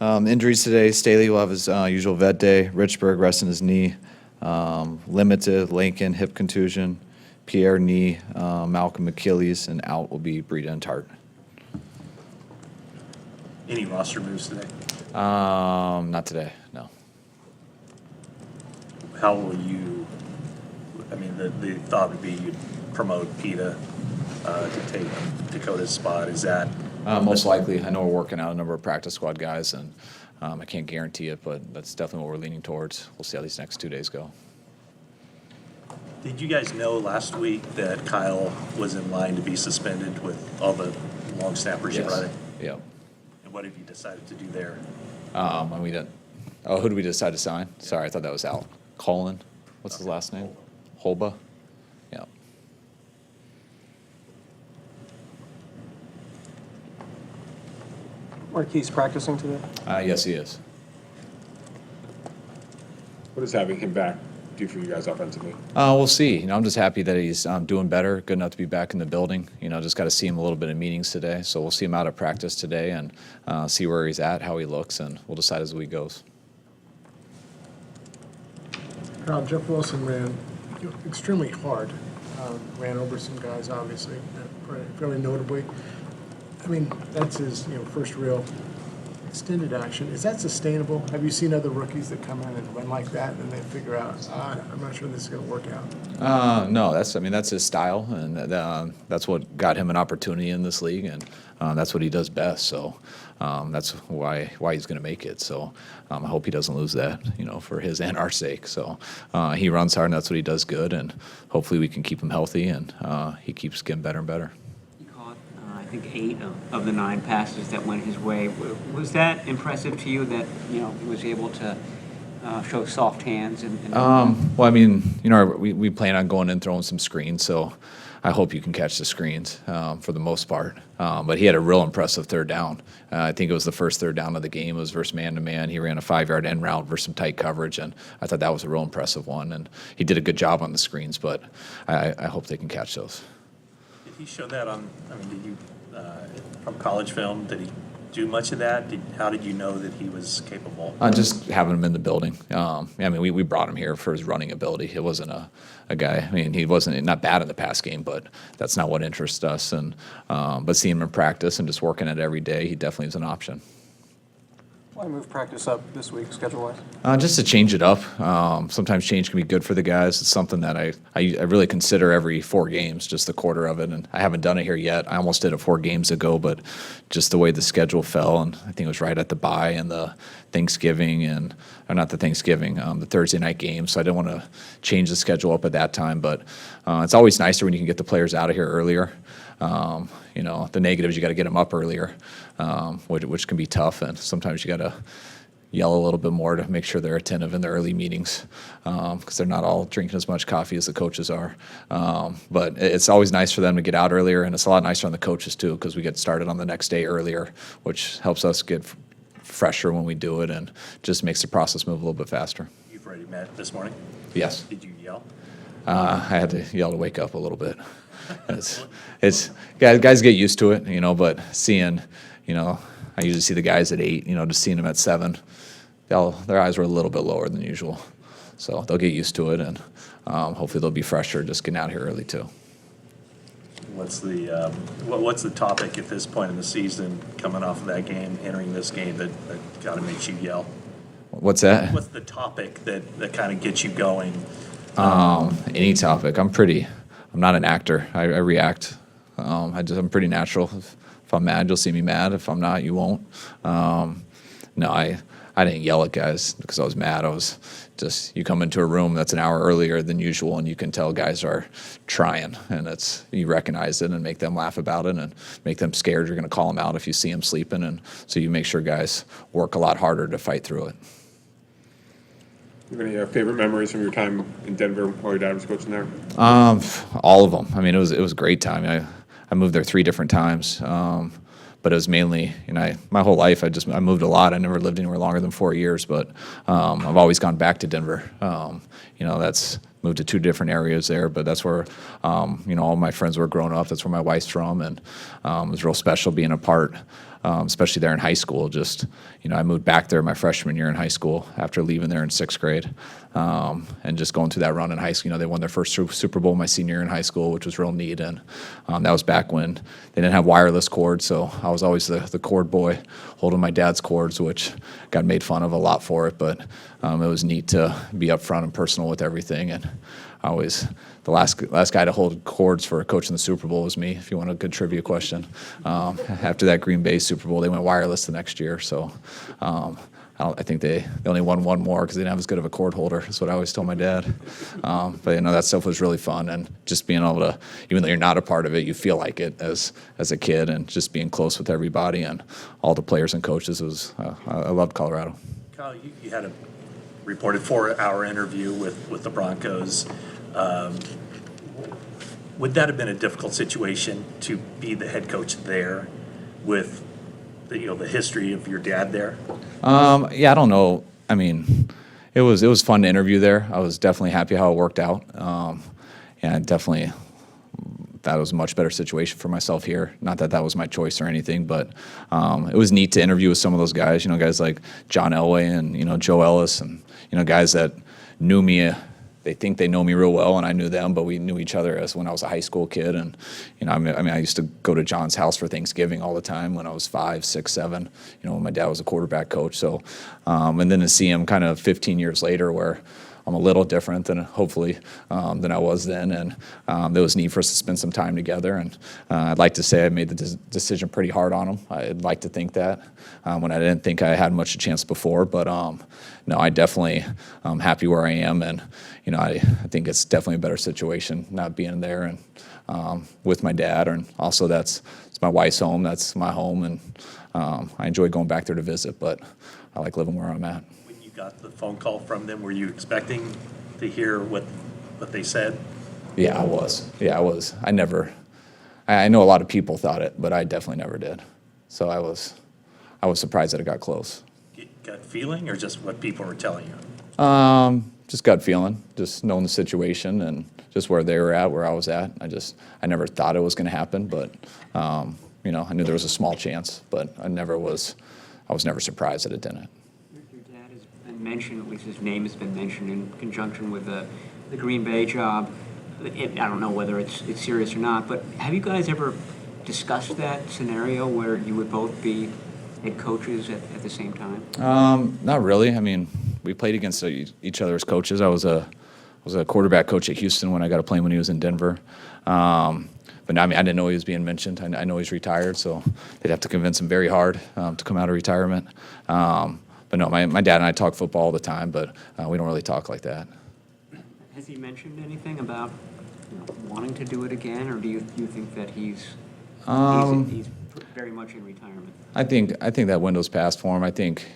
Injuries today, Staley will have his usual vet day. Richburg resting his knee. Limited, Lincoln, hip contusion. Pierre, knee. Malcolm, Achilles, and out will be Breida and Tart. Any roster moves today? Not today, no. How will you, I mean, the thought would be you'd promote Peta to take Dakota's spot. Is that? Most likely. I know we're working out a number of practice squad guys, and I can't guarantee it, but that's definitely what we're leaning towards. We'll see how these next 2 days go. Did you guys know last week that Kyle was in line to be suspended with all the long snappers you brought in? Yep. And what have you decided to do there? And we didn't. Oh, who did we decide to sign? Sorry, I thought that was Al. Colin. What's his last name? Holba. Yeah. Marquise practicing today? Yes, he is. What does having him back do for you guys offensively? We'll see. I'm just happy that he's doing better, good enough to be back in the building. Just got to see him a little bit in meetings today. So we'll see him out at practice today and see where he's at, how he looks, and we'll decide as the week goes. Jeff Wilson ran extremely hard. Ran over some guys, obviously, fairly notably. I mean, that's his first real extended action. Is that sustainable? Have you seen other rookies that come in and run like that, and they figure out, I'm not sure this is going to work out? No, that's his style, and that's what got him an opportunity in this league, and that's what he does best. So that's why he's going to make it. So I hope he doesn't lose that, for his and our sake. So he runs hard, and that's what he does good, and hopefully we can keep him healthy, and he keeps getting better and better. He caught, I think, 8 of the 9 passes that went his way. Was that impressive to you that he was able to show soft hands? Well, I mean, we plan on going and throwing some screens, so I hope you can catch the screens for the most part. But he had a real impressive third down. I think it was the first third down of the game. It was versus man-to-man. He ran a 5-yard end route versus some tight coverage, and I thought that was a real impressive one. And he did a good job on the screens, but I hope they can catch those. Did he show that did you, from college film, did he do much of that? How did you know that he was capable? Just having him in the building. We brought him here for his running ability. It wasn't a guy. He wasn't not bad in the pass game, but that's not what interests us. And but seeing him in practice and just working at it every day, he definitely is an option. Why move practice up this week, schedule-wise? Just to change it up. Sometimes change can be good for the guys. It's something that I really consider every 4 games, just the quarter of it. And I haven't done it here yet. I almost did it 4 games ago, but just the way the schedule fell, and I think it was right at the bye and the Thanksgiving or not the Thanksgiving, the Thursday night game. So I didn't want to change the schedule up at that time. But it's always nicer when you can get the players out of here earlier. The negative is you got to get them up earlier, which can be tough, and sometimes you got to yell a little bit more to make sure they're attentive in the early meetings because they're not all drinking as much coffee as the coaches are. But it's always nice for them to get out earlier, and it's a lot nicer on the coaches too because we get started on the next day earlier, which helps us get fresher when we do it and just makes the process move a little bit faster. You've already met this morning? Yes. Did you yell? I had to yell to wake up a little bit. It's guys get used to it, but seeing, I usually see the guys at 8, just seeing them at 7, their eyes were a little bit lower than usual. So they'll get used to it, and hopefully they'll be fresher just getting out here early too. What's the topic at this point in the season, coming off of that game, entering this game, that kind of makes you yell? What's that? What's the topic that kind of gets you going? Any topic. I'm not an actor. I react. I'm pretty natural. If I'm mad, you'll see me mad. If I'm not, you won't. No, I didn't yell at guys because I was mad. I was just, you come into a room that's an hour earlier than usual, and you can tell guys are trying, and you recognize it and make them laugh about it and make them scared. You're going to call them out if you see them sleeping, and so you make sure guys work a lot harder to fight through it. You have any favorite memories from your time in Denver while your dad was coaching there? All of them. It was a great time. I moved there 3 different times, but it was mainly, my whole life I moved a lot. I never lived anywhere longer than 4 years, but I've always gone back to Denver. That's moved to 2 different areas there, but that's where all my friends were growing up. That's where my wife's from, and it was real special being a part especially there in high school. Just, I moved back there my freshman year in high school after leaving there in sixth grade. And just going through that run in high school, they won their first Super Bowl my senior year in high school, which was real neat. And that was back when they didn't have wireless cords, so I was always the cord boy holding my dad's cords, which got made fun of a lot for it. But it was neat to be upfront and personal with everything. And I always, the last guy to hold cords for coaching the Super Bowl was me, if you want a good trivia question. After that Green Bay Super Bowl, they went wireless the next year. So I think they only won one more because they didn't have as good of a cord holder. That's what I always told my dad. But that stuff was really fun, and just being able to, even though you're not a part of it, you feel like it as a kid, and just being close with everybody and all the players and coaches was. I loved Colorado. Kyle, you had a reported 4-hour interview with the Broncos. Would that have been a difficult situation to be the head coach there with the history of your dad there? Yeah, I don't know. I mean, it was fun to interview there. I was definitely happy how it worked out. And definitely that was a much better situation for myself here. Not that was my choice or anything, but it was neat to interview with some of those guys. Guys like John Elway and Joe Ellis, and guys that knew me. They think they know me real well, and I knew them, but we knew each other as when I was a high school kid. And I used to go to John's house for Thanksgiving all the time when I was 5, 6, 7. When my dad was a quarterback coach. So, and then to see him kind of 15 years later, where I'm a little different than hopefully than I was then, and it was neat for us to spend some time together. And I'd like to say I made the decision pretty hard on him. I'd like to think that when I didn't think I had much a chance before, but no, I definitely am happy where I am, and I think it's definitely a better situation not being there and with my dad, and also it's my wife's home, that's my home, and I enjoy going back there to visit, but I like living where I'm at. When you got the phone call from them, were you expecting to hear what they said? Yeah, I was. I know a lot of people thought it, but I definitely never did. So I was surprised that it got close. Gut feeling, or just what people were telling you? Just gut feeling, just knowing the situation and just where they were at, where I was at. I never thought it was going to happen, but I knew there was a small chance, but I was never surprised that it didn't. Your dad has been mentioned, at least his name has been mentioned in conjunction with the Green Bay job. I don't know whether it's serious or not, but have you guys ever discussed that scenario where you would both be head coaches at the same time? Not really. I mean, we played against each other as coaches. I was a quarterback coach at Houston when I got to play when he was in Denver. But no, I didn't know he was being mentioned. I know he's retired, so they'd have to convince him very hard to come out of retirement. But no, my dad and I talk football all the time, but we don't really talk like that. Has he mentioned anything about wanting to do it again, or do you think that he's very much in retirement? I think that window's passed for him. I think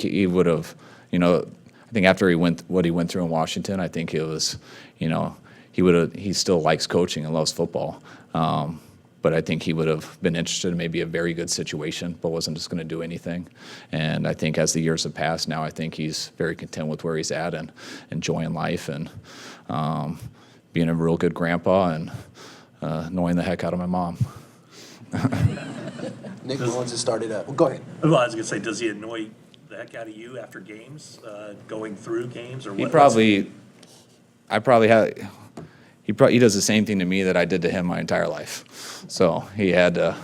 he would have, I think after what he went through in Washington, I think it was, he still likes coaching and loves football. But I think he would have been interested in maybe a very good situation, but wasn't just going to do anything. And I think as the years have passed, now I think he's very content with where he's at and enjoying life and being a real good grandpa and annoying the heck out of my mom. Nick Mullens has started up. Well, go ahead. Well, I was going to say, does he annoy the heck out of you after games, going through games, or what? He does the same thing to me that I did to him my entire life. So he had to,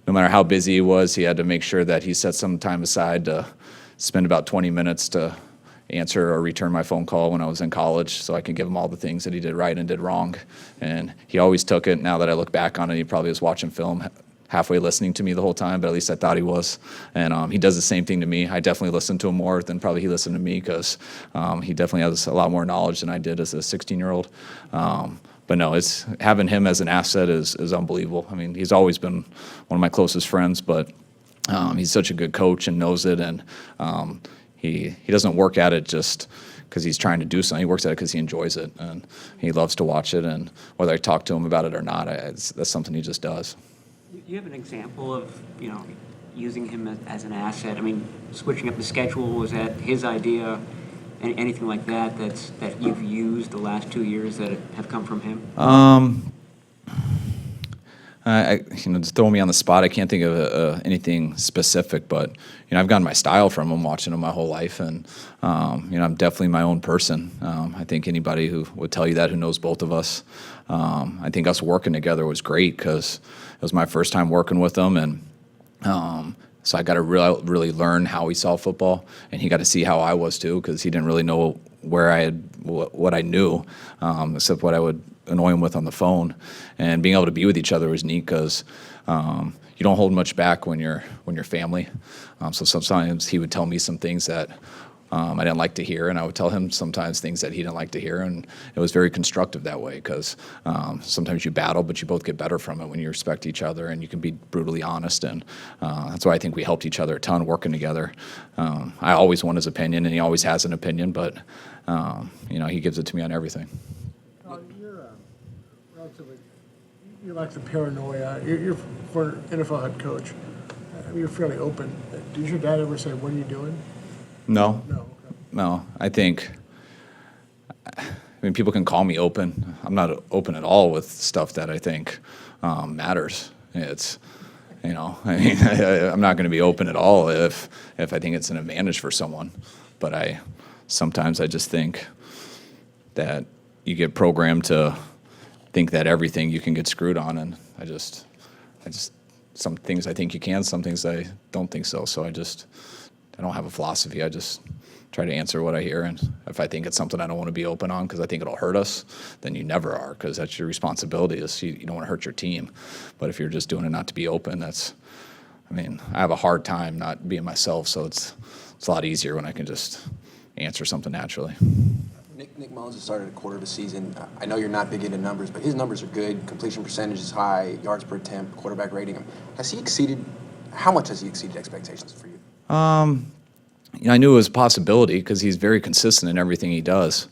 no matter how busy he was, he had to make sure that he set some time aside to spend about 20 minutes to answer or return my phone call when I was in college so I could give him all the things that he did right and did wrong. And he always took it. Now that I look back on it, he probably was watching film halfway listening to me the whole time, but at least I thought he was. And he does the same thing to me. I definitely listen to him more than probably he listened to me because he definitely has a lot more knowledge than I did as a 16-year-old. But no, it's having him as an asset is unbelievable. I mean, he's always been one of my closest friends, but he's such a good coach and knows it. And he doesn't work at it just because he's trying to do something. He works at it because he enjoys it, and he loves to watch it. And whether I talk to him about it or not, that's something he just does. You have an example of, using him as an asset? I mean, switching up the schedule, was that his idea? Anything like that that you've used the last 2 years that have come from him? Just throwing me on the spot, I can't think of anything specific, but I've gotten my style from him, watching him my whole life, and I'm definitely my own person. I think anybody who would tell you that, who knows both of us, I think us working together was great because it was my first time working with him, and so I got to really learn how he saw football, and he got to see how I was too, because he didn't really know what I knew, except what I would annoy him with on the phone. And being able to be with each other was neat because you don't hold much back when you're family. So sometimes he would tell me some things that I didn't like to hear, and I would tell him sometimes things that he didn't like to hear, and it was very constructive that way because sometimes you battle, but you both get better from it when you respect each other and you can be brutally honest, and that's why I think we helped each other a ton working together. I always want his opinion, and he always has an opinion, but he gives it to me on everything. You're relatively, you like the paranoia. You're for an NFL head coach. You're fairly open. Does your dad ever say, "What are you doing"? No. No. Okay. No, I mean, people can call me open. I'm not open at all with stuff that I think matters. It's, I'm not going to be open at all if I think it's an advantage for someone. But sometimes I just think that you get programmed to think that everything you can get screwed on, and I just, some things I think you can, some things I don't think so. So I don't have a philosophy. I just try to answer what I hear, and if I think it's something I don't want to be open on because I think it'll hurt us, then you never are, because that's your responsibility. You don't want to hurt your team. But if you're just doing it not to be open, I have a hard time not being myself, so it's a lot easier when I can just answer something naturally. Nick Mullens has started a quarter of the season. I know you're not big into numbers, but his numbers are good. Completion percentage is high, yards per attempt, quarterback rating. How much has he exceeded expectations for you? I knew it was a possibility because he's very consistent in everything he does.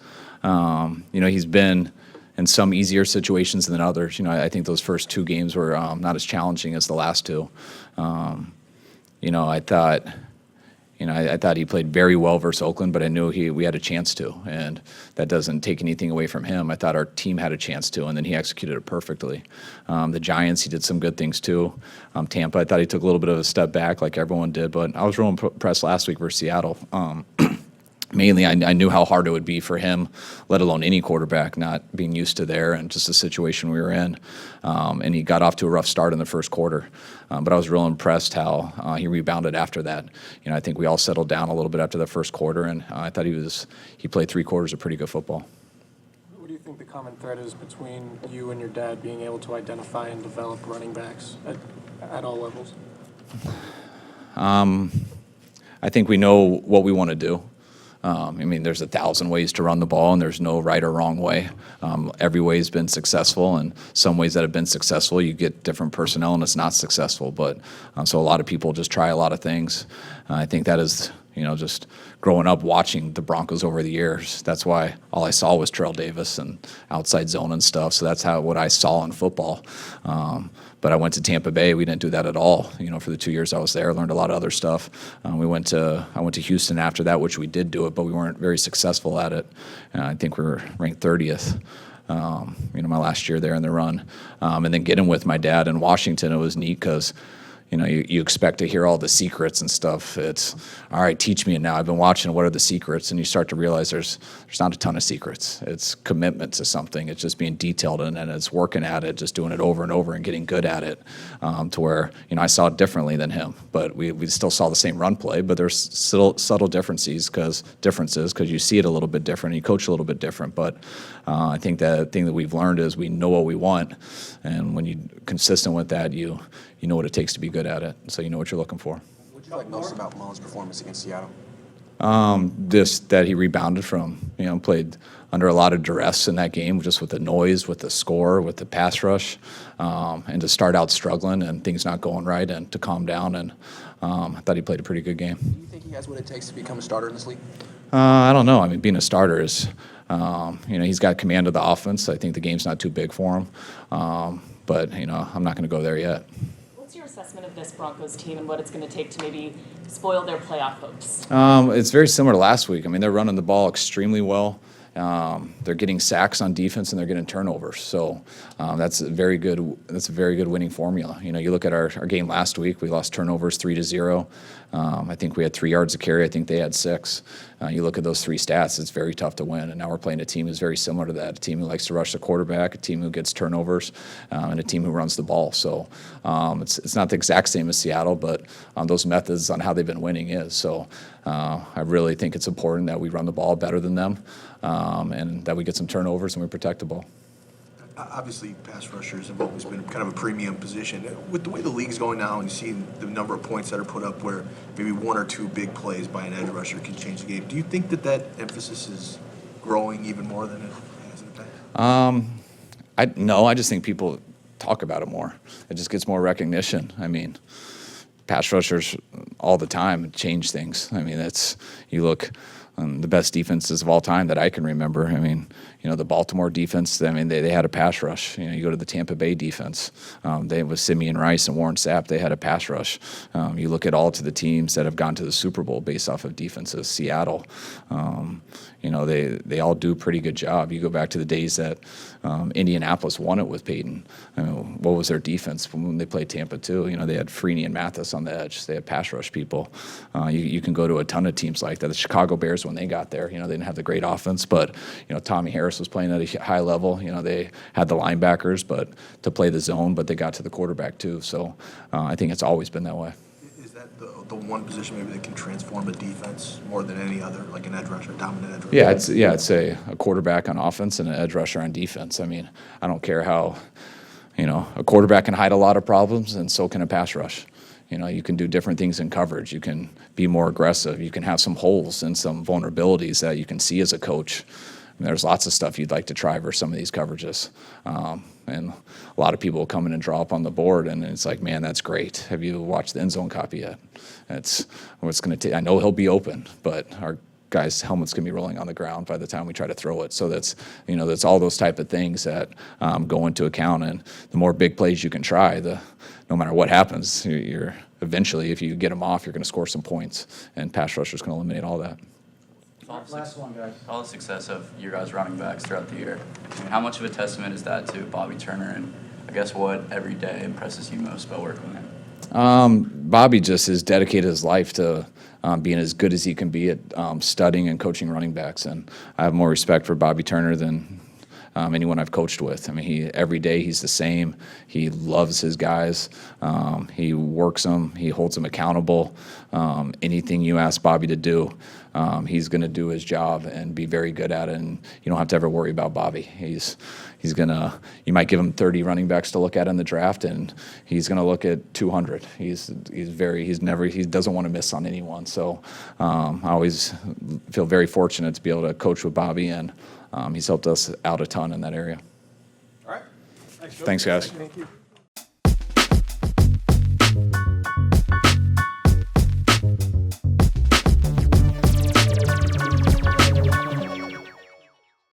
He's been in some easier situations than others. I think those first two games were not as challenging as the last two. I thought he played very well versus Oakland, but I knew we had a chance to, and that doesn't take anything away from him. I thought our team had a chance to, and then he executed it perfectly. The Giants, he did some good things too. Tampa, I thought he took a little bit of a step back like everyone did, but I was real impressed last week versus Seattle. Mainly, I knew how hard it would be for him, let alone any quarterback, not being used to there and just the situation we were in. And he got off to a rough start in the first quarter. But I was real impressed how he rebounded after that. I think we all settled down a little bit after the first quarter, and I thought he played 3 quarters of pretty good football. What do you think the common thread is between you and your dad being able to identify and develop running backs at all levels? I think we know what we want to do. There's 1,000 ways to run the ball, and there's no right or wrong way. Every way has been successful, and some ways that have been successful, you get different personnel, and it's not successful. But so a lot of people just try a lot of things. I think that is, just growing up watching the Broncos over the years. That's why all I saw was Terrell Davis and outside zone and stuff. So that's what I saw in football. But I went to Tampa Bay. We didn't do that at all. For the 2 years I was there, I learned a lot of other stuff. I went to Houston after that, which we did do it, but we weren't very successful at it. I think we were ranked 30th. My last year there in the run, and then getting with my dad in Washington, it was neat because. You expect to hear all the secrets and stuff. It's, all right, teach me it now. I've been watching, what are the secrets? And you start to realize there's not a ton of secrets. It's commitment to something. It's just being detailed, and it's working at it, just doing it over and over and getting good at it, to where, I saw it differently than him. But we still saw the same run play, but there's still subtle differences because you see it a little bit different, and you coach a little bit different. But I think the thing that we've learned is we know what we want, and when you're consistent with that, you know what it takes to be good at it, so you know what you're looking for. What did you like most about Mullens' performance against Seattle? Just that he rebounded from, played under a lot of duress in that game, just with the noise, with the score, with the pass rush, and to start out struggling and things not going right, and to calm down, and I thought he played a pretty good game. Do you think he has what it takes to become a starter in this league? I don't know. Being a starter is, he's got command of the offense. I think the game's not too big for him, but, I'm not going to go there yet. What's your assessment of this Broncos team and what it's going to take to maybe spoil their playoff hopes? It's very similar to last week. They're running the ball extremely well. They're getting sacks on defense and they're getting turnovers. So that's a very good. That's a very good winning formula. You know, you look at our game last week. We lost turnovers 3-0. I think we had 3 yards of carry. I think they had 6. You look at those 3 stats. It's very tough to win. And now we're playing a team who's very similar to that. A team who likes to rush the quarterback. A team who gets turnovers, and a team who runs the ball. So it's not the exact same as Seattle, but those methods on how they've been winning is. So I really think it's important that we run the ball better than them, and that we get some turnovers and we protect the ball. Obviously, pass rushers have always been kind of a premium position. With the way the league's going now, and you see the number of points that are put up where maybe 1 or 2 big plays by an edge rusher can change the game, do you think that emphasis is growing even more than it has in the past? No, I just think people talk about it more. It just gets more recognition. I mean, pass rushers all the time change things. I mean, you look the best defenses of all time that I can remember. I mean, you know, the Baltimore defense, I mean, they had a pass rush. You know, you go to the Tampa Bay defense, they with Simeon Rice and Warren Sapp, they had a pass rush. You look at all to the teams that have gone to the Super Bowl based off of defenses. Seattle, you know, they all do a pretty good job. You go back to the days that Indianapolis won it with Peyton. I mean, what was their defense when they played Tampa too? You know, they had Freeney and Mathis on the edge. They had pass rush people. You can go to a ton of teams like that. The Chicago Bears, when they got there, you know, they didn't have the great offense, but, you know, Tommy Harris was playing at a high level. You know, they had the linebackers but to play the zone, but they got to the quarterback too. So I think it's always been that way. Is that the one position maybe that can transform a defense more than any other, like an edge rusher, dominant edge rusher? I'd say a quarterback on offense and an edge rusher on defense. I mean, I don't care how, you know, a quarterback can hide a lot of problems, and so can a pass rush. You know, you can do different things in coverage. You can be more aggressive. You can have some holes and some vulnerabilities that you can see as a coach. And there's lots of stuff you'd like to try versus some of these coverages. And a lot of people will come in and draw up on the board, and it's like, man, that's great. Have you watched the end zone copy yet? It's what's going to take. I know he'll be open, but our guys' helmet's going to be rolling on the ground by the time we try to throw it. So that's all those type of things that go into account. And the more big plays you can try, no matter what happens, you're eventually, if you get them off, you're going to score some points. And pass rushers can eliminate all that. Last one, guys. All the success of your guys' running backs throughout the year. I mean, how much of a testament is that to Bobby Turner, and I guess what every day impresses you most about working with him? Bobby just has dedicated his life to being as good as he can be at studying and coaching running backs, and I have more respect for Bobby Turner than anyone I've coached with. I mean, every day he's the same. He loves his guys. He works them. He holds them accountable. Anything you ask Bobby to do, he's going to do his job and be very good at it. And you don't have to ever worry about Bobby. He's gonna. You might give him 30 running backs to look at in the draft, and he's going to look at 200. He doesn't want to miss on anyone. So I always feel very fortunate to be able to coach with Bobby, and he's helped us out a ton in that area. All right. Thanks, guys. Thank you.